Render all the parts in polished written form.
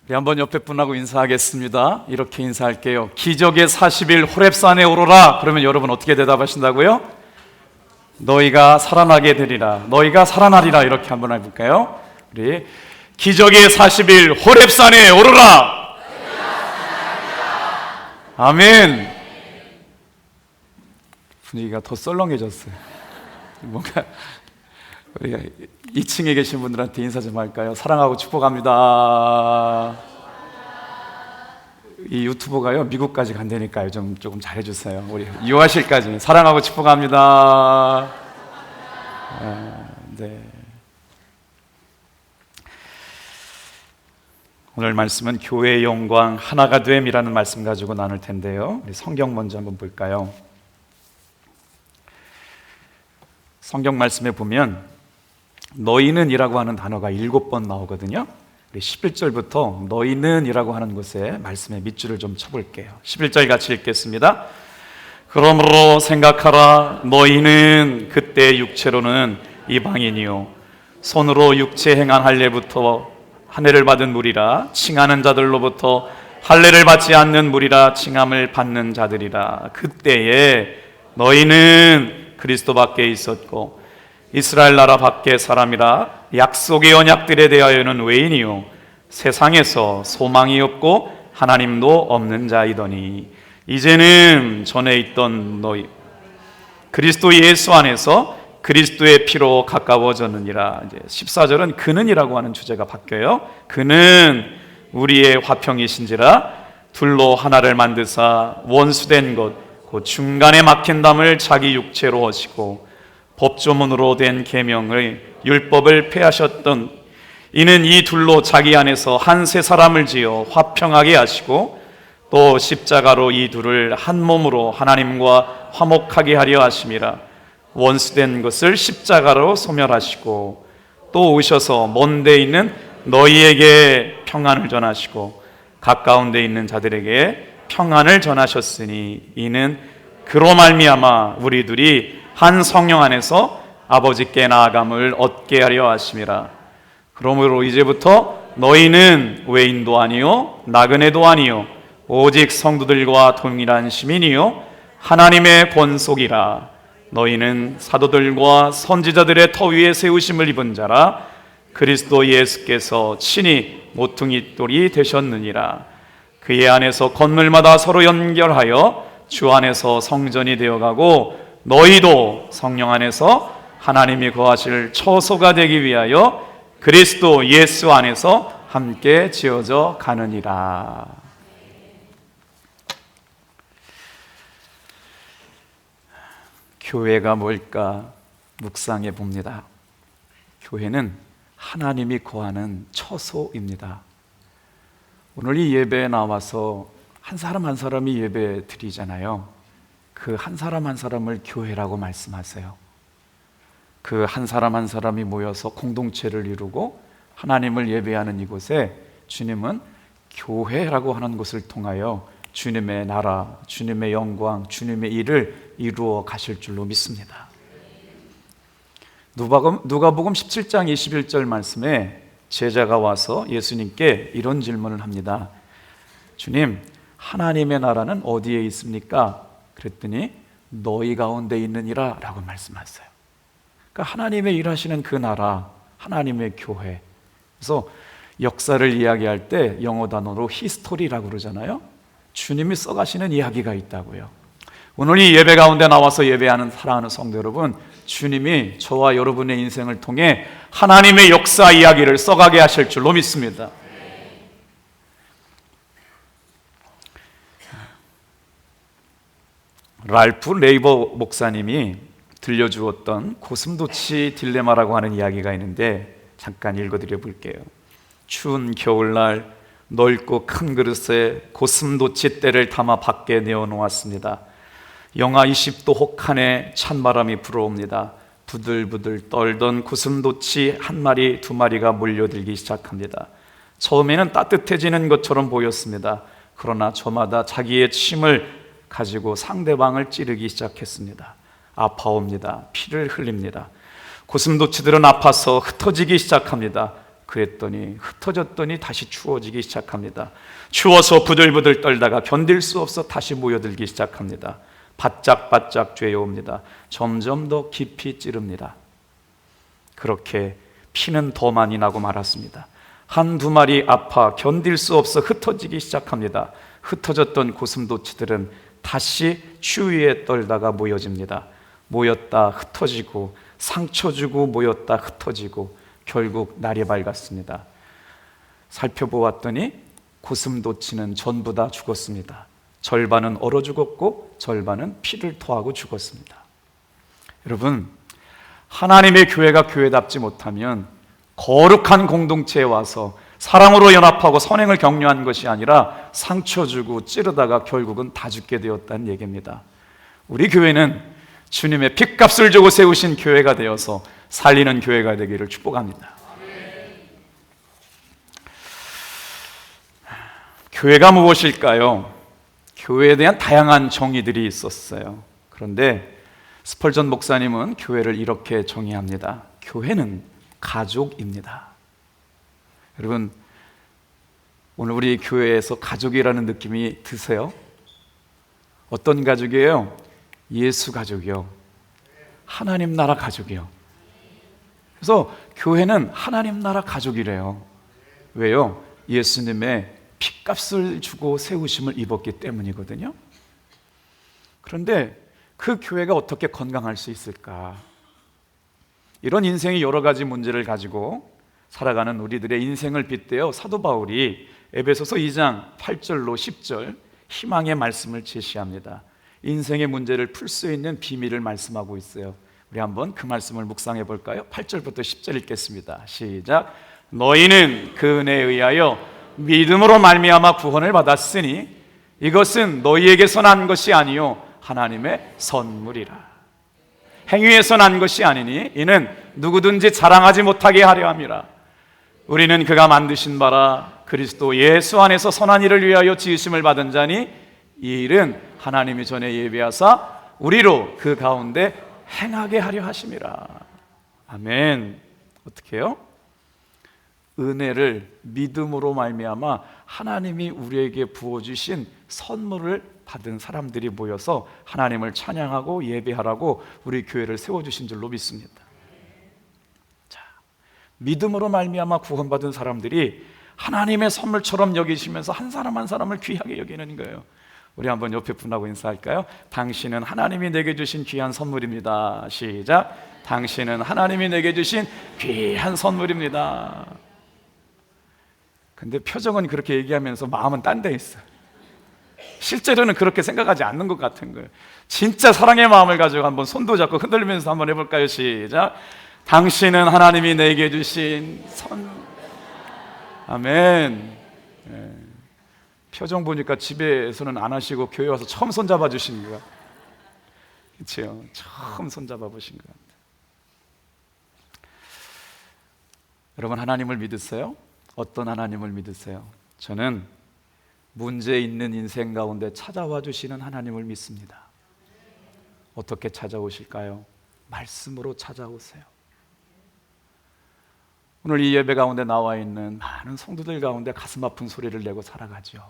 우리 한번 옆에 분하고 인사하겠습니다. 이렇게 인사할게요. 기적의 40일 호렙산에 오르라. 그러면 여러분 어떻게 대답하신다고요? 너희가 살아나게 되리라. 너희가 살아나리라. 이렇게 한번 해볼까요? 우리 기적의 40일 호렙산에 오르라. 아멘. 분위기가 더 썰렁해졌어요. 뭔가 우리가 2층에 계신 분들한테 인사 좀 할까요? 사랑하고 축복합니다. 이 유튜버가요 미국까지 간다니까요. 조금 잘해주세요. 우리 유아실까지 사랑하고 축복합니다. 네. 오늘 말씀은 교회의 영광 하나가 됨이라는 말씀 가지고 나눌 텐데요. 우리 성경 먼저 한번 볼까요? 성경 말씀에 보면 너희는 이라고 하는 단어가 7번 나오거든요. 11절부터 너희는 이라고 하는 곳에 말씀의 밑줄을 좀 쳐볼게요. 11절 같이 읽겠습니다. 그러므로 생각하라. 너희는 그때 육체로는 이방인이요 손으로 육체 행한 할례부터 할례를 받은 무리라 칭하는 자들로부터 할례를 받지 않는 무리라 칭함을 받는 자들이라. 그때에 너희는 그리스도 밖에 있었고 이스라엘 나라 밖의 사람이라 약속의 언약들에 대하여는 외인이요 세상에서 소망이 없고 하나님도 없는 자이더니 이제는 전에 있던 너희 그리스도 예수 안에서 그리스도의 피로 가까워졌느니라. 이제 14절은 그는이라고 하는 주제가 바뀌어요. 그는 우리의 화평이신지라 둘로 하나를 만드사 원수된 것 그 중간에 막힌 담을 자기 육체로 하시고 법조문으로 된 계명의 율법을 폐하셨던 이는 이 둘로 자기 안에서 한 세 사람을 지어 화평하게 하시고 또 십자가로 이 둘을 한 몸으로 하나님과 화목하게 하려 하심이라. 원수된 것을 십자가로 소멸하시고 또 오셔서 먼 데 있는 너희에게 평안을 전하시고 가까운 데 있는 자들에게 평안을 전하셨으니 이는 그로 말미암아 우리들이 한 성령 안에서 아버지께 나아감을 얻게 하려 하심이라. 그러므로 이제부터 너희는 외인도 아니요 나그네도 아니요 오직 성도들과 동일한 시민이요 하나님의 권속이라. 너희는 사도들과 선지자들의 터 위에 세우심을 입은 자라. 그리스도 예수께서 친히 모퉁이 돌이 되셨느니라. 그의 안에서 건물마다 서로 연결하여 주 안에서 성전이 되어가고 너희도 성령 안에서 하나님이 거하실 처소가 되기 위하여 그리스도 예수 안에서 함께 지어져 가느니라. 교회가 뭘까 묵상해 봅니다. 교회는 하나님이 거하는 처소입니다. 오늘 이 예배에 나와서 한 사람 한 사람이 예배 드리잖아요. 그 한 사람 한 사람을 교회라고 말씀하세요. 그 한 사람 한 사람이 모여서 공동체를 이루고 하나님을 예배하는 이곳에 주님은 교회라고 하는 것을 통하여 주님의 나라, 주님의 영광, 주님의 일을 이루어 가실 줄로 믿습니다. 누가복음 17장 21절 말씀에 제자가 와서 예수님께 이런 질문을 합니다. 주님, 하나님의 나라는 어디에 있습니까? 그랬더니 너희 가운데 있느니라 라고 말씀하세요. 그러니까 하나님의 일하시는 그 나라, 하나님의 교회. 그래서 역사를 이야기할 때 영어 단어로 히스토리라고 그러잖아요. 주님이 써가시는 이야기가 있다고요. 오늘 이 예배 가운데 나와서 예배하는 사랑하는 성도 여러분, 주님이 저와 여러분의 인생을 통해 하나님의 역사 이야기를 써가게 하실 줄로 믿습니다. 랄프 레이버 목사님이 들려주었던 고슴도치 딜레마라고 하는 이야기가 있는데 잠깐 읽어드려 볼게요. 추운 겨울날 넓고 큰 그릇에 고슴도치 떼를 담아 밖에 내어놓았습니다. 영하 20도 혹한에 찬바람이 불어옵니다. 부들부들 떨던 고슴도치 한 마리 두 마리가 몰려들기 시작합니다. 처음에는 따뜻해지는 것처럼 보였습니다. 그러나 저마다 자기의 침을 가지고 상대방을 찌르기 시작했습니다. 아파옵니다. 피를 흘립니다. 고슴도치들은 아파서 흩어지기 시작합니다. 그랬더니 흩어졌더니 다시 추워지기 시작합니다. 추워서 부들부들 떨다가 견딜 수 없어 다시 모여들기 시작합니다. 바짝바짝 죄어옵니다. 점점 더 깊이 찌릅니다. 그렇게 피는 더 많이 나고 말았습니다. 한두 마리 아파 견딜 수 없어 흩어지기 시작합니다. 흩어졌던 고슴도치들은 다시 추위에 떨다가 모여집니다. 모였다 흩어지고 상처 주고 모였다 흩어지고 결국 날이 밝았습니다. 살펴보았더니 고슴도치는 전부 다 죽었습니다. 절반은 얼어 죽었고 절반은 피를 토하고 죽었습니다. 여러분, 하나님의 교회가 교회답지 못하면 거룩한 공동체에 와서 사랑으로 연합하고 선행을 격려한 것이 아니라 상처 주고 찌르다가 결국은 다 죽게 되었다는 얘기입니다. 우리 교회는 주님의 핏값을 주고 세우신 교회가 되어서 살리는 교회가 되기를 축복합니다. 교회가 무엇일까요? 교회에 대한 다양한 정의들이 있었어요. 그런데 스펄전 목사님은 교회를 이렇게 정의합니다. 교회는 가족입니다. 여러분, 오늘 우리 교회에서 가족이라는 느낌이 드세요? 어떤 가족이에요? 예수 가족이요. 하나님 나라 가족이요. 그래서 교회는 하나님 나라 가족이래요. 왜요? 예수님의 핏값을 주고 세우심을 입었기 때문이거든요. 그런데 그 교회가 어떻게 건강할 수 있을까? 이런 인생의 여러 가지 문제를 가지고 살아가는 우리들의 인생을 빗대어 사도 바울이 에베소서 2장 8절로 10절 희망의 말씀을 제시합니다. 인생의 문제를 풀 수 있는 비밀을 말씀하고 있어요. 우리 한번 그 말씀을 묵상해 볼까요? 8절부터 10절 읽겠습니다. 시작. 너희는 그 은혜에 의하여 믿음으로 말미암아 구원을 받았으니 이것은 너희에게서 난 것이 아니요 하나님의 선물이라. 행위에서 난 것이 아니니 이는 누구든지 자랑하지 못하게 하려 함이라. 우리는 그가 만드신 바라 그리스도 예수 안에서 선한 일을 위하여 지으심을 받은 자니 이 일은 하나님이 전에 예비하사 우리로 그 가운데 행하게 하려 하심이라. 아멘. 어떻게 해요? 은혜를 믿음으로 말미암아 하나님이 우리에게 부어주신 선물을 받은 사람들이 모여서 하나님을 찬양하고 예배하라고 우리 교회를 세워주신 줄로 믿습니다. 자, 믿음으로 말미암아 구원받은 사람들이 하나님의 선물처럼 여기시면서 한 사람 한 사람을 귀하게 여기는 거예요. 우리 한번 옆에 분하고 인사할까요? 당신은 하나님이 내게 주신 귀한 선물입니다. 시작. 당신은 하나님이 내게 주신 귀한 선물입니다. 근데 표정은 그렇게 얘기하면서 마음은 딴 데 있어요. 실제로는 그렇게 생각하지 않는 것 같은 거예요. 진짜 사랑의 마음을 가지고 한번 손도 잡고 흔들면서 한번 해볼까요? 시작. 당신은 하나님이 내게 주신 아멘. 예. 표정 보니까 집에서는 안 하시고 교회 와서 처음 손잡아 주신 거야. 그렇죠? 처음 손잡아 보신 것 같아요. 여러분, 하나님을 믿으세요? 어떤 하나님을 믿으세요? 저는 문제 있는 인생 가운데 찾아와 주시는 하나님을 믿습니다. 어떻게 찾아오실까요? 말씀으로 찾아오세요. 오늘 이 예배 가운데 나와 있는 많은 성도들 가운데 가슴 아픈 소리를 내고 살아가죠.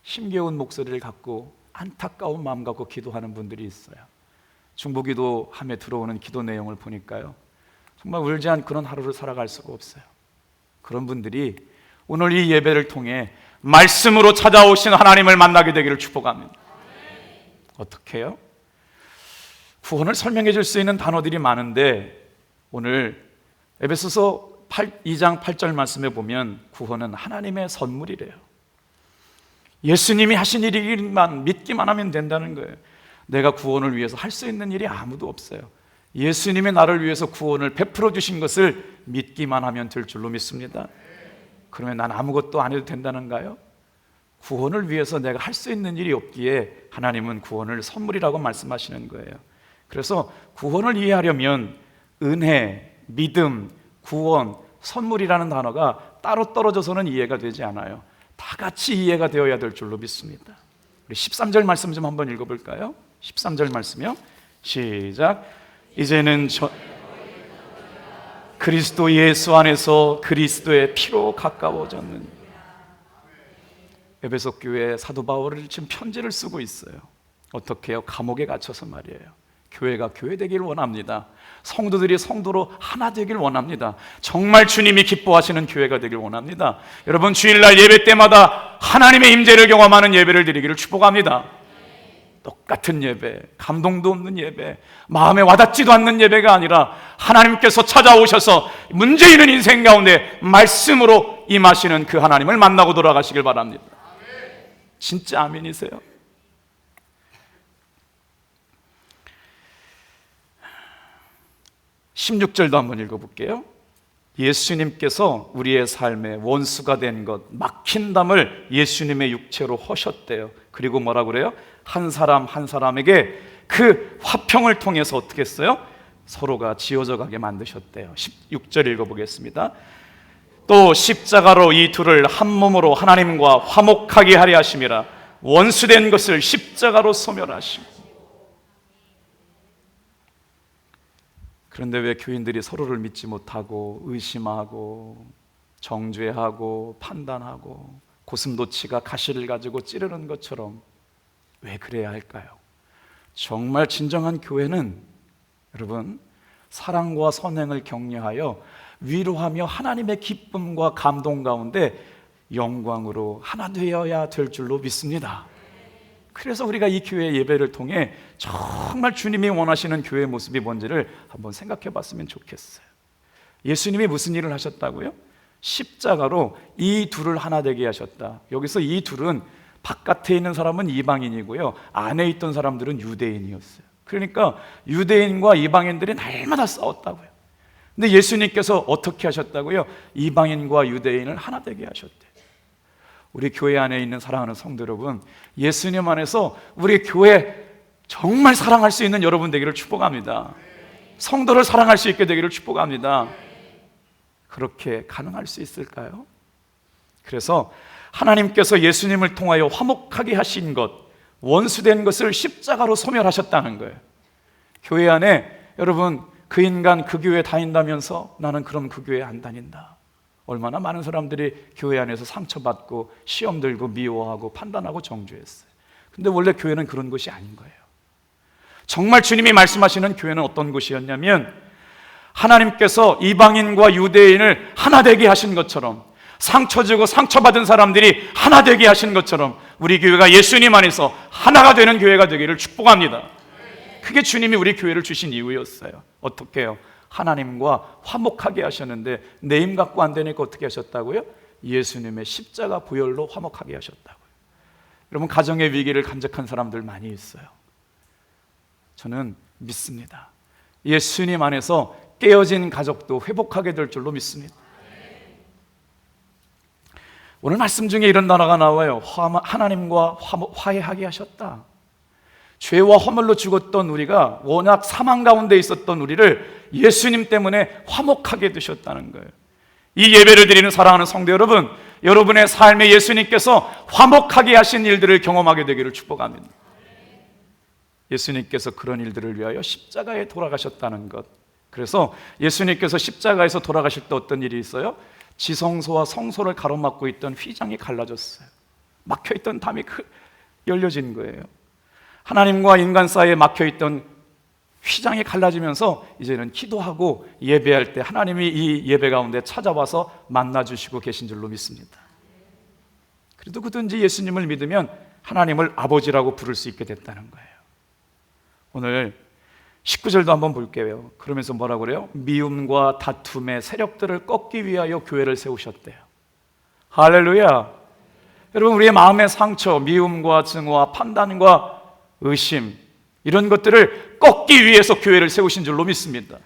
힘겨운 목소리를 갖고 안타까운 마음 갖고 기도하는 분들이 있어요. 중보기도함에 들어오는 기도 내용을 보니까요, 정말 울지 않고 그런 하루를 살아갈 수가 없어요. 그런 분들이 오늘 이 예배를 통해 말씀으로 찾아오신 하나님을 만나게 되기를 축복합니다. 어떻게 해요? 구원을 설명해 줄 수 있는 단어들이 많은데 오늘 에베소서 2장 8절 말씀에 보면 구원은 하나님의 선물이래요. 예수님이 하신 일이기만 믿기만 하면 된다는 거예요. 내가 구원을 위해서 할 수 있는 일이 아무도 없어요. 예수님이 나를 위해서 구원을 베풀어 주신 것을 믿기만 하면 될 줄로 믿습니다. 그러면 난 아무것도 안 해도 된다는가요? 구원을 위해서 내가 할 수 있는 일이 없기에 하나님은 구원을 선물이라고 말씀하시는 거예요. 그래서 구원을 이해하려면 은혜, 믿음, 구원, 선물이라는 단어가 따로 떨어져서는 이해가 되지 않아요. 다 같이 이해가 되어야 될 줄로 믿습니다. 우리 13절 말씀 좀 한번 읽어볼까요? 13절 말씀이요. 시작. 이제는 그리스도 예수 안에서 그리스도의 피로 가까워졌느니. 에베소 교회 사도 바울이 지금 편지를 쓰고 있어요. 어떻게 해요? 감옥에 갇혀서 말이에요. 교회가 교회 되길 원합니다. 성도들이 성도로 하나 되길 원합니다. 정말 주님이 기뻐하시는 교회가 되길 원합니다. 여러분, 주일날 예배 때마다 하나님의 임재를 경험하는 예배를 드리기를 축복합니다. 똑같은 예배, 감동도 없는 예배, 마음에 와닿지도 않는 예배가 아니라 하나님께서 찾아오셔서 문제 있는 인생 가운데 말씀으로 임하시는 그 하나님을 만나고 돌아가시길 바랍니다. 진짜 아멘이세요? 16절도 한번 읽어볼게요. 예수님께서 우리의 삶의 원수가 된 것, 막힌 담을 예수님의 육체로 허셨대요. 그리고 뭐라고 그래요? 한 사람 한 사람에게 그 화평을 통해서 어떻게 했어요? 서로가 지어져 가게 만드셨대요. 16절 읽어보겠습니다. 또 십자가로 이 둘을 한 몸으로 하나님과 화목하게 하려 하심이라. 원수된 것을 십자가로 소멸하시고. 그런데 왜 교인들이 서로를 믿지 못하고 의심하고 정죄하고 판단하고 고슴도치가 가시를 가지고 찌르는 것처럼 왜 그래야 할까요? 정말 진정한 교회는 여러분, 사랑과 선행을 격려하여 위로하며 하나님의 기쁨과 감동 가운데 영광으로 하나 되어야 될 줄로 믿습니다. 그래서 우리가 이 교회 예배를 통해 정말 주님이 원하시는 교회의 모습이 뭔지를 한번 생각해 봤으면 좋겠어요. 예수님이 무슨 일을 하셨다고요? 십자가로 이 둘을 하나 되게 하셨다. 여기서 이 둘은 바깥에 있는 사람은 이방인이고요, 안에 있던 사람들은 유대인이었어요. 그러니까 유대인과 이방인들이 날마다 싸웠다고요. 근데 예수님께서 어떻게 하셨다고요? 이방인과 유대인을 하나 되게 하셨대요. 우리 교회 안에 있는 사랑하는 성도 여러분, 예수님 안에서 우리 교회 정말 사랑할 수 있는 여러분 되기를 축복합니다. 성도를 사랑할 수 있게 되기를 축복합니다. 그렇게 가능할 수 있을까요? 그래서 하나님께서 예수님을 통하여 화목하게 하신 것, 원수된 것을 십자가로 소멸하셨다는 거예요. 교회 안에 여러분, 그 인간 그 교회 다닌다면서 나는 그럼 그 교회 안 다닌다. 얼마나 많은 사람들이 교회 안에서 상처받고 시험 들고 미워하고 판단하고 정죄했어요. 근데 원래 교회는 그런 곳이 아닌 거예요. 정말 주님이 말씀하시는 교회는 어떤 곳이었냐면, 하나님께서 이방인과 유대인을 하나 되게 하신 것처럼, 상처 주고 상처받은 사람들이 하나 되게 하신 것처럼 우리 교회가 예수님 안에서 하나가 되는 교회가 되기를 축복합니다. 그게 주님이 우리 교회를 주신 이유였어요. 어떻게 해요? 하나님과 화목하게 하셨는데 내 힘 갖고 안 되니까 어떻게 하셨다고요? 예수님의 십자가 보혈로 화목하게 하셨다고요. 여러분, 가정의 위기를 간직한 사람들 많이 있어요. 저는 믿습니다. 예수님 안에서 깨어진 가족도 회복하게 될 줄로 믿습니다. 오늘 말씀 중에 이런 단어가 나와요. 하나님과 화해하게 하셨다. 죄와 허물로 죽었던 우리가, 워낙 사망 가운데 있었던 우리를 예수님 때문에 화목하게 되셨다는 거예요. 이 예배를 드리는 사랑하는 성도 여러분, 여러분의 삶에 예수님께서 화목하게 하신 일들을 경험하게 되기를 축복합니다. 예수님께서 그런 일들을 위하여 십자가에 돌아가셨다는 것. 그래서 예수님께서 십자가에서 돌아가실 때 어떤 일이 있어요? 지성소와 성소를 가로막고 있던 휘장이 갈라졌어요. 막혀있던 담이 열려진 거예요. 하나님과 인간 사이에 막혀있던 휘장이 갈라지면서 이제는 기도하고 예배할 때 하나님이 이 예배 가운데 찾아와서 만나주시고 계신 줄로 믿습니다. 그래도 그든지 예수님을 믿으면 하나님을 아버지라고 부를 수 있게 됐다는 거예요. 오늘 19절도 한번 볼게요. 그러면서 뭐라고 그래요? 미움과 다툼의 세력들을 꺾기 위하여 교회를 세우셨대요. 할렐루야. 여러분, 우리의 마음의 상처, 미움과 증오와 판단과 의심, 이런 것들을 꺾기 위해서 교회를 세우신 줄로 믿습니다.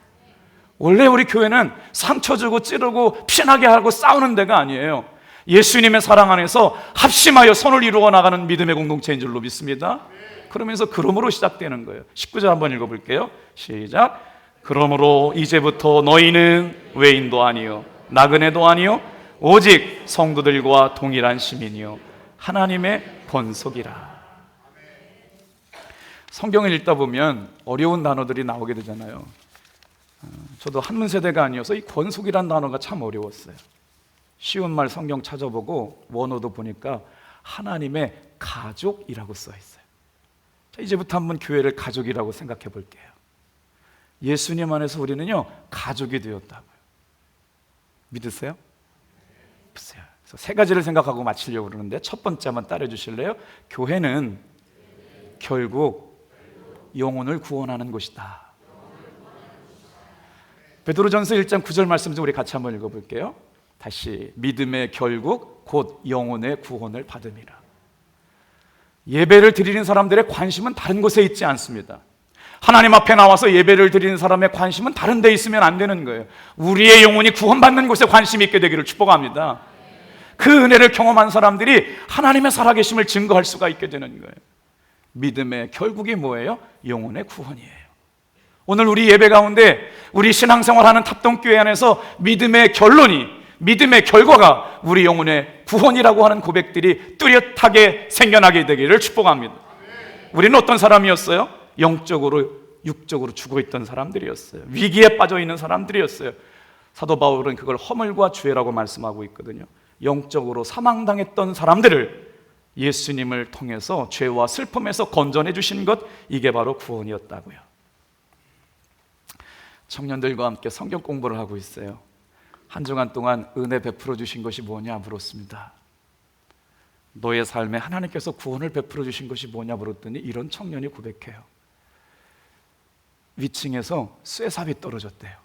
원래 우리 교회는 상처 주고 찌르고 피나게 하고 싸우는 데가 아니에요. 예수님의 사랑 안에서 합심하여 선을 이루어 나가는 믿음의 공동체인 줄로 믿습니다. 그러면서 그러므로 시작되는 거예요. 19절 한번 읽어볼게요. 시작. 그러므로 이제부터 너희는 외인도 아니요 나그네도 아니요 오직 성도들과 동일한 시민이요 하나님의 권속이라. 성경을 읽다 보면 어려운 단어들이 나오게 되잖아요. 저도 한문 세대가 아니어서 이 권속이란 단어가 참 어려웠어요. 쉬운 말 성경 찾아보고 원어도 보니까 하나님의 가족이라고 써 있어요. 자, 이제부터 한번 교회를 가족이라고 생각해 볼게요. 예수님 안에서 우리는요 가족이 되었다고요. 믿으세요? 보세요. 그래서 세 가지를 생각하고 마치려고 그러는데 첫 번째 한번 따라해 주실래요? 교회는 결국 영혼을 구원하는 곳이다. 베드로전서 1장 9절 말씀 좀 우리 같이 한번 읽어볼게요. 다시 믿음의 결국 곧 영혼의 구원을 받음이라. 예배를 드리는 사람들의 관심은 다른 곳에 있지 않습니다. 하나님 앞에 나와서 예배를 드리는 사람의 관심은 다른 데 있으면 안 되는 거예요. 우리의 영혼이 구원받는 곳에 관심이 있게 되기를 축복합니다. 그 은혜를 경험한 사람들이 하나님의 살아계심을 증거할 수가 있게 되는 거예요. 믿음의 결국이 뭐예요? 영혼의 구원이에요. 오늘 우리 예배 가운데 우리 신앙생활하는 탑동교회 안에서 믿음의 결론이, 믿음의 결과가 우리 영혼의 구원이라고 하는 고백들이 뚜렷하게 생겨나게 되기를 축복합니다. 우리는 어떤 사람이었어요? 영적으로, 육적으로 죽어있던 사람들이었어요. 위기에 빠져있는 사람들이었어요. 사도 바울은 그걸 허물과 죄라고 말씀하고 있거든요. 영적으로 사망당했던 사람들을 예수님을 통해서 죄와 슬픔에서 건져내 주신 것, 이게 바로 구원이었다고요. 청년들과 함께 성경 공부를 하고 있어요. 한 주간 동안 은혜 베풀어 주신 것이 뭐냐 물었습니다. 너의 삶에 하나님께서 구원을 베풀어 주신 것이 뭐냐 물었더니 이런 청년이 고백해요. 위층에서 쇠삽이 떨어졌대요.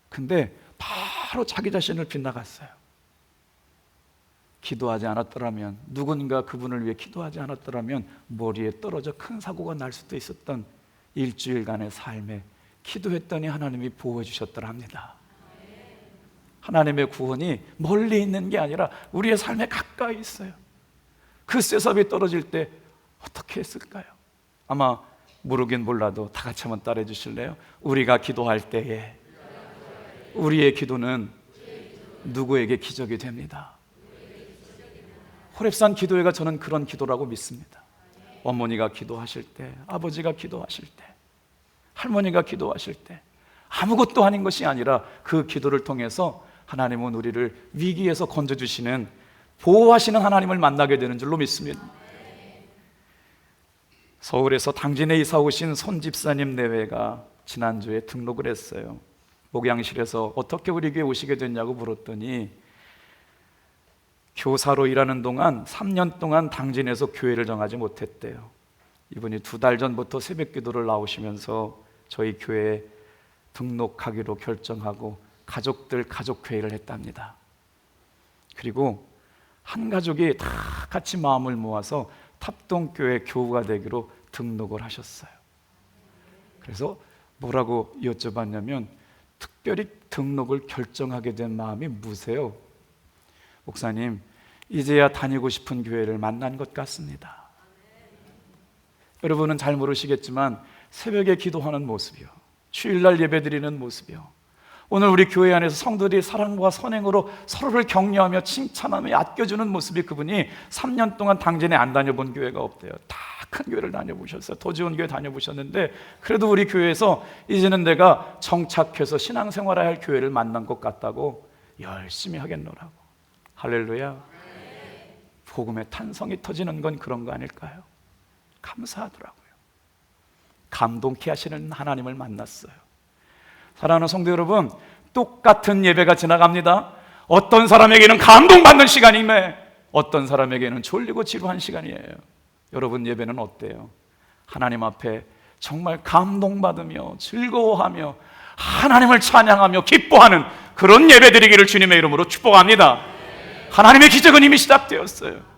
근데 바로 자기 자신을 빗나갔어요. 기도하지 않았더라면, 누군가 그분을 위해 기도하지 않았더라면 머리에 떨어져 큰 사고가 날 수도 있었던 일주일간의 삶에 기도했더니 하나님이 보호해 주셨더라 합니다. 하나님의 구원이 멀리 있는 게 아니라 우리의 삶에 가까이 있어요. 그 쇠삽이 떨어질 때 어떻게 했을까요? 아마 모르긴 몰라도 다 같이 한번 따라해 주실래요? 우리가 기도할 때에 우리의 기도는 누구에게 기적이 됩니다. 호렙산 기도회가 저는 그런 기도라고 믿습니다. 어머니가 기도하실 때, 아버지가 기도하실 때, 할머니가 기도하실 때 아무것도 아닌 것이 아니라 그 기도를 통해서 하나님은 우리를 위기에서 건져주시는, 보호하시는 하나님을 만나게 되는 줄로 믿습니다. 서울에서 당진에 이사 오신 손 집사님 내외가 지난주에 등록을 했어요. 목양실에서 어떻게 우리 교회 오시게 됐냐고 물었더니 교사로 일하는 동안 3년 동안 당진에서 교회를 정하지 못했대요. 이분이 2달 전부터 새벽 기도를 나오시면서 저희 교회에 등록하기로 결정하고 가족들 가족회의를 했답니다. 그리고 한 가족이 다 같이 마음을 모아서 탑동교회 교우가 되기로 등록을 하셨어요. 그래서 뭐라고 여쭤봤냐면 특별히 등록을 결정하게 된 마음이 무세요. 목사님, 이제야 다니고 싶은 교회를 만난 것 같습니다. 여러분은 잘 모르시겠지만 새벽에 기도하는 모습이요, 주일날 예배드리는 모습이요, 오늘 우리 교회 안에서 성도들이 사랑과 선행으로 서로를 격려하며 칭찬하며 아껴주는 모습이, 그분이 3년 동안 당진에 안 다녀본 교회가 없대요. 다 큰 교회를 다녀보셨어요. 더 좋은 교회 다녀보셨는데 그래도 우리 교회에서 이제는 내가 정착해서 신앙생활해야 할 교회를 만난 것 같다고 열심히 하겠노라고. 할렐루야. 복음의 탄성이 터지는 건 그런 거 아닐까요? 감사하더라고요. 감동케 하시는 하나님을 만났어요. 사랑하는 성도 여러분, 똑같은 예배가 지나갑니다. 어떤 사람에게는 감동받는 시간이며 어떤 사람에게는 졸리고 지루한 시간이에요. 여러분 예배는 어때요? 하나님 앞에 정말 감동받으며 즐거워하며 하나님을 찬양하며 기뻐하는 그런 예배 드리기를 주님의 이름으로 축복합니다. 하나님의 기적은 이미 시작되었어요.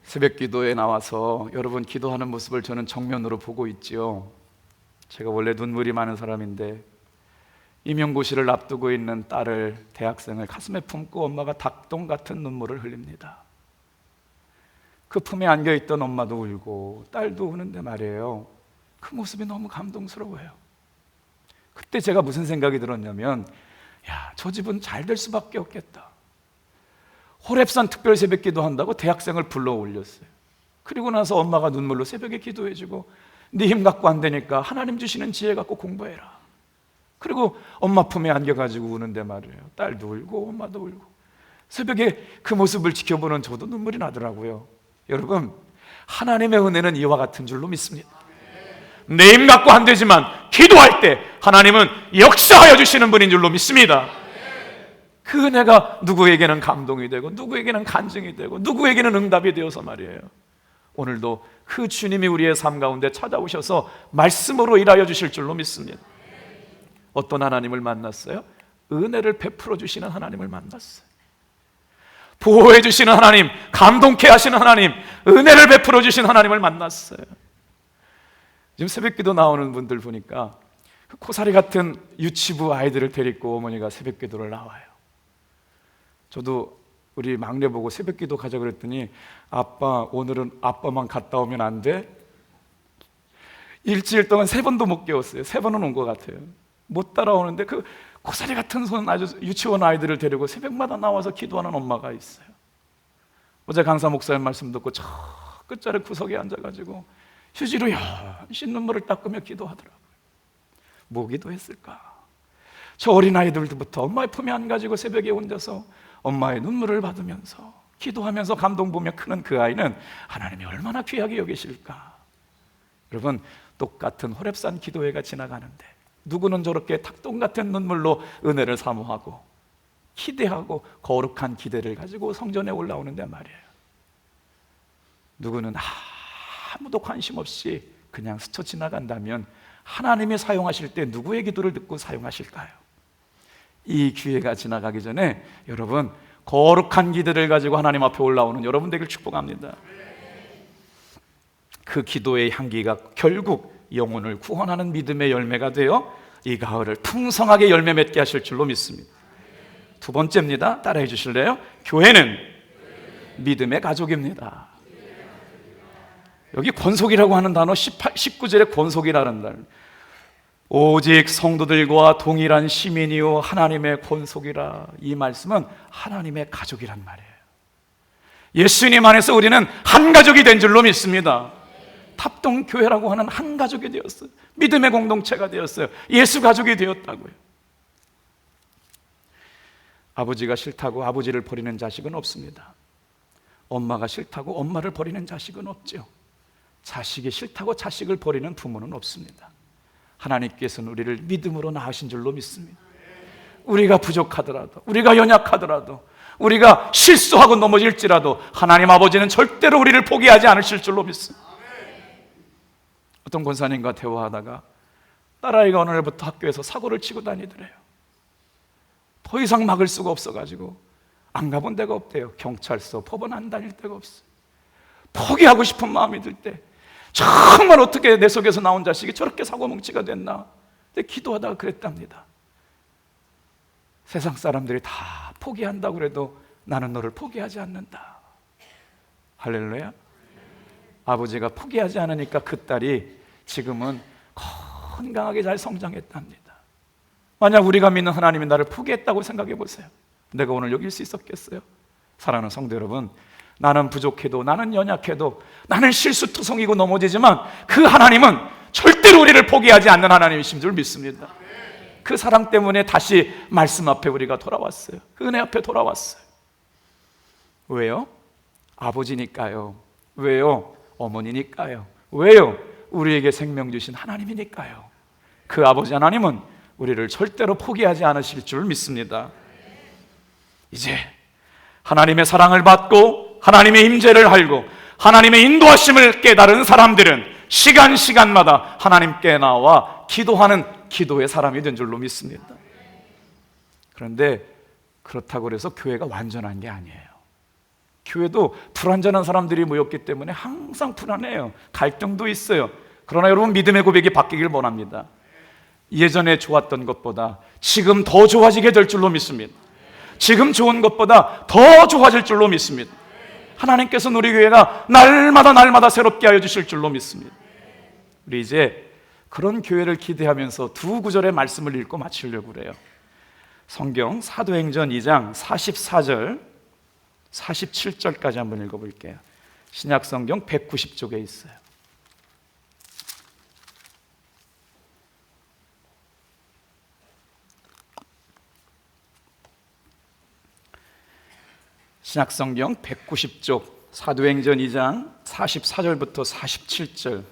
새벽 기도에 나와서 여러분 기도하는 모습을 저는 정면으로 보고 있지요. 제가 원래 눈물이 많은 사람인데 임용고시를 앞두고 있는 딸을, 대학생을 가슴에 품고 엄마가 닭똥 같은 눈물을 흘립니다. 그 품에 안겨있던 엄마도 울고 딸도 우는데 말이에요, 그 모습이 너무 감동스러워요. 그때 제가 무슨 생각이 들었냐면, 야, 저 집은 잘 될 수밖에 없겠다. 호렙산 특별 새벽기도 한다고 대학생을 불러 올렸어요. 그리고 나서 엄마가 눈물로 새벽에 기도해주고, 네 힘 갖고 안 되니까 하나님 주시는 지혜 갖고 공부해라. 그리고 엄마 품에 안겨가지고 우는데 말이에요. 딸도 울고 엄마도 울고. 새벽에 그 모습을 지켜보는 저도 눈물이 나더라고요. 여러분, 하나님의 은혜는 이와 같은 줄로 믿습니다. 내 힘 갖고 안 되지만 기도할 때 하나님은 역사하여 주시는 분인 줄로 믿습니다. 그 은혜가 누구에게는 감동이 되고, 누구에게는 간증이 되고, 누구에게는 응답이 되어서 말이에요. 오늘도 그 주님이 우리의 삶 가운데 찾아오셔서 말씀으로 일하여 주실 줄로 믿습니다. 어떤 하나님을 만났어요? 은혜를 베풀어 주시는 하나님을 만났어요. 보호해 주시는 하나님, 감동케 하시는 하나님, 은혜를 베풀어 주신 하나님을 만났어요. 지금 새벽기도 나오는 분들 보니까 코사리 같은 유치부 아이들을 데리고 어머니가 새벽기도를 나와요. 저도 우리 막내 보고 새벽기도 가자 그랬더니, 아빠 오늘은 아빠만 갔다 오면 안 돼? 일주일 동안 3번도 못 깨웠어요. 3번은 온 것 같아요. 못 따라오는데 그 고사리 같은 손 아주 유치원 아이들을 데리고 새벽마다 나와서 기도하는 엄마가 있어요. 어제 강사 목사님 말씀 듣고 저 끝자리 구석에 앉아가지고 휴지로 연신 눈물을 닦으며 기도하더라고요. 뭐 기도했을까? 저 어린아이들부터 엄마의 품에 안가지고 새벽에 혼자서 엄마의 눈물을 받으면서 기도하면서 감동 보며 크는 그 아이는 하나님이 얼마나 귀하게 여기실까? 여러분, 똑같은 호렙산 기도회가 지나가는데 누구는 저렇게 닭똥 같은 눈물로 은혜를 사모하고 기대하고 거룩한 기대를 가지고 성전에 올라오는데 말이에요. 누구는 아무도 관심 없이 그냥 스쳐 지나간다면 하나님이 사용하실 때 누구의 기도를 듣고 사용하실까요? 이 기회가 지나가기 전에 여러분, 거룩한 기대를 가지고 하나님 앞에 올라오는 여러분 되길 축복합니다. 그 기도의 향기가 결국 영혼을 구원하는 믿음의 열매가 되어 이 가을을 풍성하게 열매 맺게 하실 줄로 믿습니다. 두 번째입니다. 따라해 주실래요? 교회는 믿음의 가족입니다. 여기 권속이라고 하는 단어 19절에 권속이라는 단어, 오직 성도들과 동일한 시민이요 하나님의 권속이라. 이 말씀은 하나님의 가족이란 말이에요. 예수님 안에서 우리는 한 가족이 된 줄로 믿습니다. 탑동교회라고 하는 한 가족이 되었어요. 믿음의 공동체가 되었어요. 예수 가족이 되었다고요. 아버지가 싫다고 아버지를 버리는 자식은 없습니다. 엄마가 싫다고 엄마를 버리는 자식은 없죠. 자식이 싫다고 자식을 버리는 부모는 없습니다. 하나님께서는 우리를 믿음으로 낳으신 줄로 믿습니다. 우리가 부족하더라도, 우리가 연약하더라도, 우리가 실수하고 넘어질지라도 하나님 아버지는 절대로 우리를 포기하지 않으실 줄로 믿습니다. 어떤 권사님과 대화하다가 딸아이가 어느 날부터 학교에서 사고를 치고 다니더래요. 더 이상 막을 수가 없어가지고 안 가본 데가 없대요. 경찰서, 법원 안 다닐 데가 없어요. 포기하고 싶은 마음이 들 때 정말 어떻게 내 속에서 나온 자식이 저렇게 사고뭉치가 됐나? 근데 기도하다가 그랬답니다. 세상 사람들이 다 포기한다고 그래도 나는 너를 포기하지 않는다. 할렐루야. 아버지가 포기하지 않으니까 그 딸이 지금은 건강하게 잘 성장했답니다. 만약 우리가 믿는 하나님이 나를 포기했다고 생각해 보세요. 내가 오늘 여기 있을 수 있었겠어요? 사랑하는 성도 여러분, 나는 부족해도, 나는 연약해도, 나는 실수투성이고 넘어지지만 그 하나님은 절대로 우리를 포기하지 않는 하나님이신 줄 믿습니다. 그 사랑 때문에 다시 말씀 앞에 우리가 돌아왔어요. 그 은혜 앞에 돌아왔어요. 왜요? 아버지니까요. 왜요? 어머니니까요. 왜요? 우리에게 생명 주신 하나님이니까요. 그 아버지 하나님은 우리를 절대로 포기하지 않으실 줄 믿습니다. 이제 하나님의 사랑을 받고 하나님의 임재를 알고 하나님의 인도하심을 깨달은 사람들은 시간마다 하나님께 나와 기도하는 기도의 사람이 된 줄로 믿습니다. 그런데 그렇다고 해서 교회가 완전한 게 아니에요. 교회도 불완전한 사람들이 모였기 때문에 항상 불안해요. 갈등도 있어요. 그러나 여러분, 믿음의 고백이 바뀌길 원합니다. 예전에 좋았던 것보다 지금 더 좋아지게 될 줄로 믿습니다. 지금 좋은 것보다 더 좋아질 줄로 믿습니다. 하나님께서는 우리 교회가 날마다 새롭게 하여 주실 줄로 믿습니다. 우리 이제 그런 교회를 기대하면서 두 구절의 말씀을 읽고 마치려고 그래요. 성경 사도행전 2장 44절 47절까지 한번 읽어볼게요. 신약 성경 190쪽에 있어요. 신약 성경 190쪽 사도행전 2장 44절부터 47절.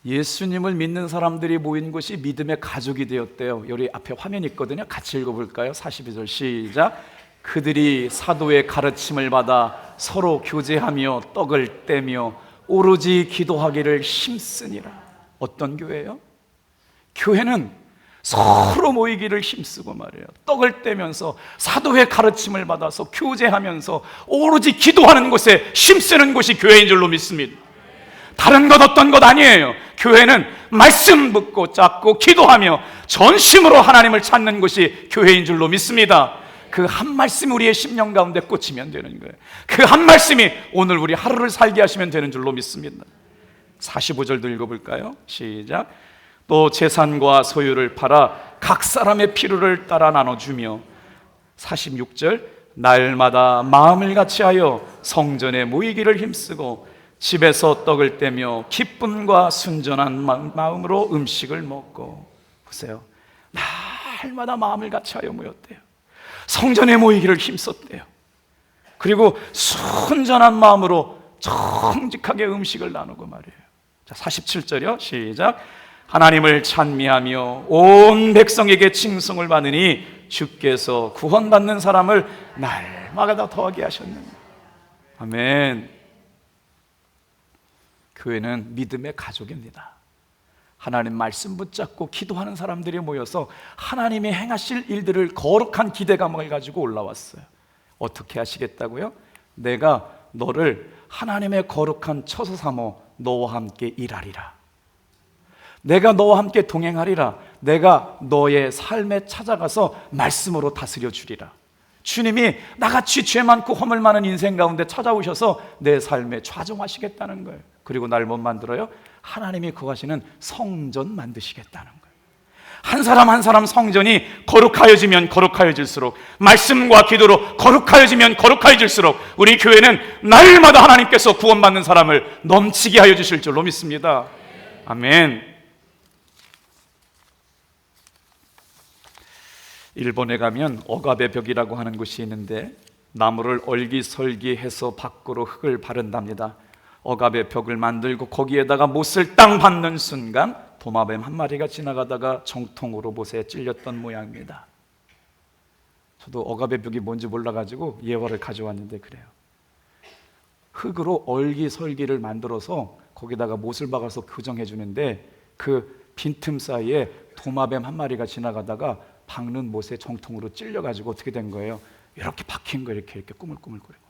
예수님을 믿는 사람들이 모인 곳이 믿음의 가족이 되었대요. 여기 앞에 화면이 있거든요. 같이 읽어볼까요? 42절 시작. 그들이 사도의 가르침을 받아 서로 교제하며 떡을 떼며 오로지 기도하기를 힘쓰니라. 어떤 교회예요? 교회는 서로 모이기를 힘쓰고 말이에요. 떡을 떼면서 사도의 가르침을 받아서 교제하면서 오로지 기도하는 곳에 힘쓰는 곳이 교회인 줄로 믿습니다. 다른 것 어떤 것 아니에요. 교회는 말씀 듣고 짰고 기도하며 전심으로 하나님을 찾는 것이 교회인 줄로 믿습니다. 그 한 말씀이 우리의 심령 가운데 꽂히면 되는 거예요. 그 한 말씀이 오늘 우리 하루를 살게 하시면 되는 줄로 믿습니다. 45절도 읽어볼까요? 시작. 또 재산과 소유를 팔아 각 사람의 필요를 따라 나눠주며 46절 날마다 마음을 같이하여 성전에 모이기를 힘쓰고 집에서 떡을 떼며 기쁨과 순전한 마음으로 음식을 먹고. 보세요, 날마다 마음을 같이하여 모였대요. 성전에 모이기를 힘썼대요. 그리고 순전한 마음으로 정직하게 음식을 나누고 말이에요. 자, 47절이요 시작. 하나님을 찬미하며 온 백성에게 칭송을 받으니 주께서 구원받는 사람을 날마다 더하게 하셨느니라. 아멘. 교회는 믿음의 가족입니다. 하나님 말씀 붙잡고 기도하는 사람들이 모여서 하나님이 행하실 일들을 거룩한 기대감을 가지고 올라왔어요. 어떻게 하시겠다고요? 내가 너를 하나님의 거룩한 처소 삼어 너와 함께 일하리라. 내가 너와 함께 동행하리라. 내가 너의 삶에 찾아가서 말씀으로 다스려 주리라. 주님이 나같이 죄 많고 허물 많은 인생 가운데 찾아오셔서 내 삶에 좌정하시겠다는 거예요. 그리고 날 못 만들어요? 하나님이 거하시는 성전 만드시겠다는 거예요. 한 사람 한 사람 성전이 거룩하여지면 거룩하여질수록, 말씀과 기도로 거룩하여지면 거룩하여질수록 우리 교회는 날마다 하나님께서 구원받는 사람을 넘치게 하여 주실 줄로 믿습니다. 아멘. 일본에 가면 억압의 벽이라고 하는 곳이 있는데 나무를 얼기설기해서 밖으로 흙을 바른답니다. 억압의 벽을 만들고 거기에다가 못을 땅 받는 순간 도마뱀 한 마리가 지나가다가 정통으로 못에 찔렸던 모양입니다. 저도 억압의 벽이 뭔지 몰라가지고 예화를 가져왔는데 그래요. 흙으로 얼기설기를 만들어서 거기다가 못을 박아서 교정해 주는데 그 빈틈 사이에 도마뱀 한 마리가 지나가다가 박는 못에 정통으로 찔려가지고 어떻게 된 거예요? 이렇게 박힌 거예요. 이렇게 꾸물꾸물거리고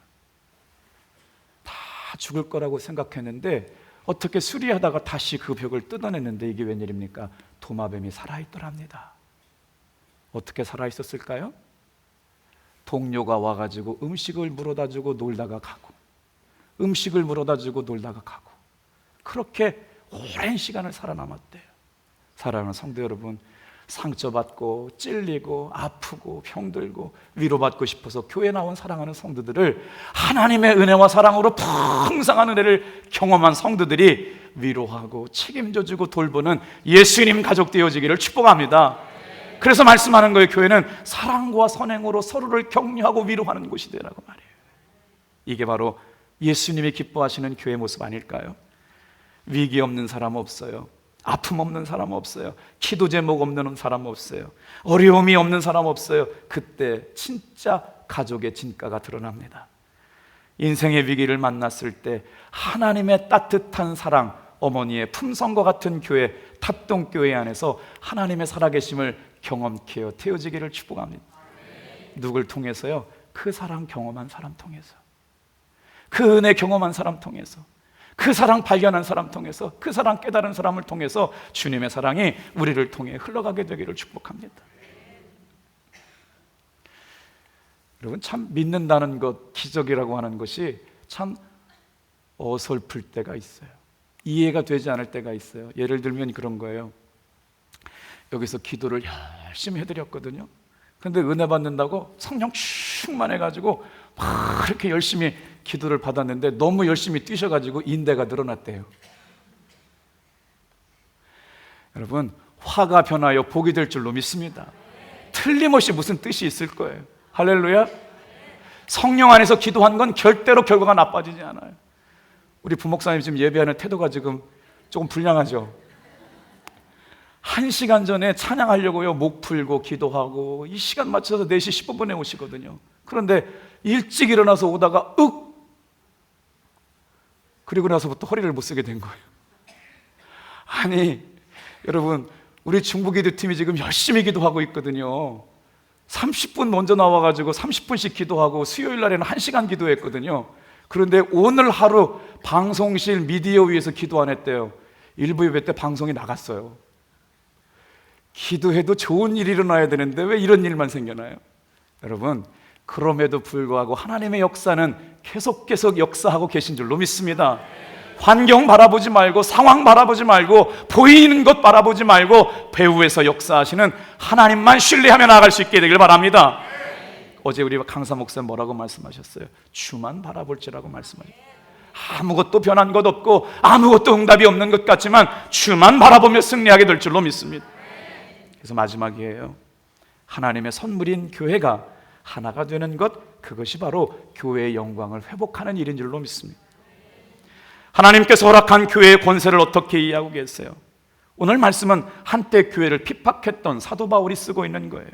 다 죽을 거라고 생각했는데 어떻게 수리하다가 다시 그 벽을 뜯어냈는데 이게 웬일입니까? 도마뱀이 살아있더랍니다. 어떻게 살아있었을까요? 동료가 와가지고 음식을 물어다 주고 놀다가 가고, 음식을 물어다 주고 놀다가 가고, 그렇게 오랜 시간을 살아남았대요. 사랑하는 성도 여러분, 상처받고 찔리고 아프고 병들고 위로받고 싶어서 교회 나온 사랑하는 성도들을 하나님의 은혜와 사랑으로 풍성한 은혜를 경험한 성도들이 위로하고 책임져주고 돌보는 예수님 가족 되어지기를 축복합니다. 그래서 말씀하는 거예요. 교회는 사랑과 선행으로 서로를 격려하고 위로하는 곳이 되라고 말이에요. 이게 바로 예수님이 기뻐하시는 교회 모습 아닐까요? 위기 없는 사람 없어요. 아픔 없는 사람 없어요. 기도 제목 없는 사람 없어요. 어려움이 없는 사람 없어요. 그때 진짜 가족의 진가가 드러납니다. 인생의 위기를 만났을 때 하나님의 따뜻한 사랑, 어머니의 품성과 같은 교회, 탑동교회 안에서 하나님의 살아계심을 경험케 하여 태워지기를 축복합니다. 누굴 통해서요? 그 사랑 경험한 사람 통해서, 그 은혜 경험한 사람 통해서, 그 사랑 발견한 사람 통해서, 그 사랑 깨달은 사람을 통해서 주님의 사랑이 우리를 통해 흘러가게 되기를 축복합니다. 여러분, 참 믿는다는 것, 기적이라고 하는 것이 참 어설플 때가 있어요. 이해가 되지 않을 때가 있어요. 예를 들면 그런 거예요. 여기서 기도를 열심히 해드렸거든요. 근데 은혜 받는다고 성령 충만해가지고 막 이렇게 열심히 기도를 받았는데 너무 열심히 뛰셔가지고 인대가 늘어났대요. 여러분, 화가 변하여 복이 될 줄로 믿습니다. 틀림없이 무슨 뜻이 있을 거예요. 할렐루야. 성령 안에서 기도한 건 절대로 결과가 나빠지지 않아요. 우리 부목사님 지금 예배하는 태도가 지금 조금 불량하죠. 1시간 전에 찬양하려고요, 목 풀고 기도하고 이 시간 맞춰서 4시 15분에 오시거든요. 그런데 일찍 일어나서 오다가 그리고 나서부터 허리를 못 쓰게 된 거예요. 아니 여러분, 우리 중부기도팀이 지금 열심히 기도하고 있거든요. 30분 먼저 나와가지고 30분씩 기도하고 수요일 날에는 1시간 기도했거든요. 그런데 오늘 하루 방송실 미디어 위에서 기도 안 했대요. 일부 예배 때 방송이 나갔어요. 기도해도 좋은 일이 일어나야 되는데 왜 이런 일만 생겨나요? 여러분, 그럼에도 불구하고 하나님의 역사는 계속 역사하고 계신 줄로 믿습니다. 환경 바라보지 말고, 상황 바라보지 말고, 보이는 것 바라보지 말고 배후에서 역사하시는 하나님만 신뢰하며 나아갈 수 있게 되길 바랍니다. 어제 우리 강사 목사님 뭐라고 말씀하셨어요? 주만 바라볼지라고 말씀하셨어요. 아무것도 변한 것 없고 아무것도 응답이 없는 것 같지만 주만 바라보며 승리하게 될 줄로 믿습니다. 그래서 마지막이에요. 하나님의 선물인 교회가 하나가 되는 것, 그것이 바로 교회의 영광을 회복하는 일인 줄로 믿습니다. 하나님께서 허락한 교회의 권세를 어떻게 이해하고 계세요? 오늘 말씀은 한때 교회를 핍박했던 사도 바울이 쓰고 있는 거예요.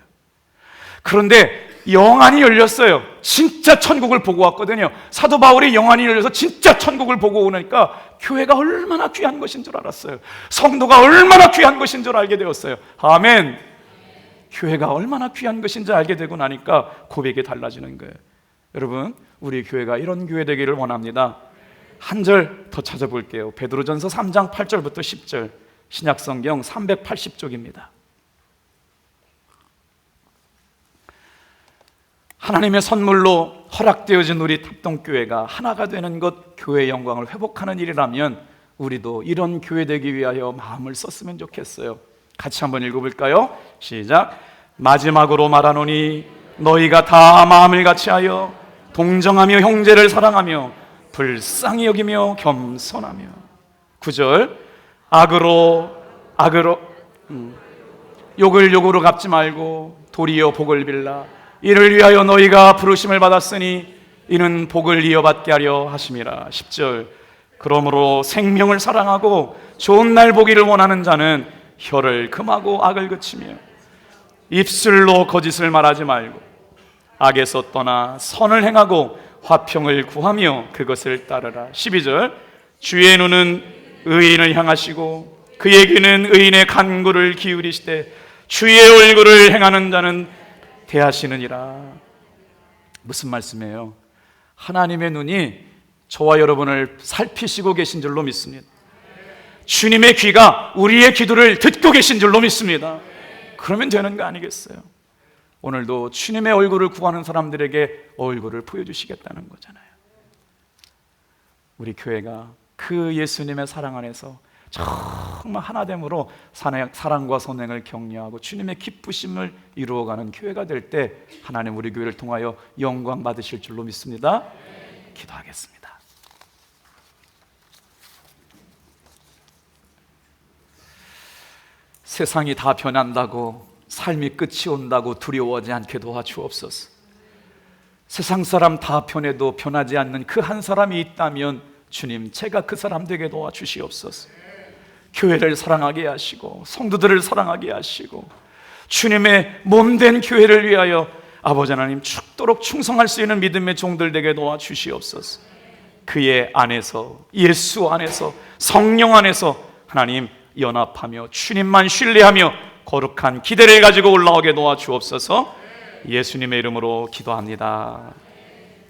그런데 영안이 열렸어요. 진짜 천국을 보고 왔거든요. 사도 바울이 영안이 열려서 진짜 천국을 보고 오니까 교회가 얼마나 귀한 것인 줄 알았어요. 성도가 얼마나 귀한 것인 줄 알게 되었어요. 아멘. 교회가 얼마나 귀한 것인지 알게 되고 나니까 고백이 달라지는 거예요. 여러분, 우리 교회가 이런 교회 되기를 원합니다. 한 절 더 찾아볼게요. 베드로전서 3장 8절부터 10절, 신약성경 380쪽입니다. 하나님의 선물로 허락되어진 우리 탑동교회가 하나가 되는 것, 교회의 영광을 회복하는 일이라면 우리도 이런 교회 되기 위하여 마음을 썼으면 좋겠어요. 같이 한번 읽어볼까요? 시작. 마지막으로 말하노니 너희가 다 마음을 같이하여 동정하며 형제를 사랑하며 불쌍히 여기며 겸손하며. 9절. 악으로 욕을 욕으로 갚지 말고 도리어 복을 빌라. 이를 위하여 너희가 부르심을 받았으니 이는 복을 이어받게 하려 하심이라. 10절. 그러므로 생명을 사랑하고 좋은 날 보기를 원하는 자는 혀를 금하고 악을 그치며 입술로 거짓을 말하지 말고 악에서 떠나 선을 행하고 화평을 구하며 그것을 따르라. 12절. 주의 눈은 의인을 향하시고 그의 귀는 의인의 간구를 기울이시되 주의 얼굴을 행하는 자는 대하시느니라. 무슨 말씀이에요? 하나님의 눈이 저와 여러분을 살피시고 계신 줄로 믿습니다. 주님의 귀가 우리의 기도를 듣고 계신 줄로 믿습니다. 그러면 되는 거 아니겠어요? 오늘도 주님의 얼굴을 구하는 사람들에게 얼굴을 보여주시겠다는 거잖아요. 우리 교회가 그 예수님의 사랑 안에서 정말 하나됨으로 사랑과 선행을 격려하고 주님의 기쁘심을 이루어가는 교회가 될 때 하나님 우리 교회를 통하여 영광 받으실 줄로 믿습니다. 기도하겠습니다. 세상이 다 변한다고, 삶이 끝이 온다고 두려워하지 않게 도와주옵소서. 세상 사람 다 변해도 변하지 않는 그 한 사람이 있다면 주님, 제가 그 사람 되게 도와주시옵소서. 교회를 사랑하게 하시고 성도들을 사랑하게 하시고 주님의 몸된 교회를 위하여 아버지 하나님 죽도록 충성할 수 있는 믿음의 종들 되게 도와주시옵소서. 그의 안에서, 예수 안에서, 성령 안에서 하나님 연합하며 주님만 신뢰하며 거룩한 기대를 가지고 올라오게 도와주옵소서. 예수님의 이름으로 기도합니다.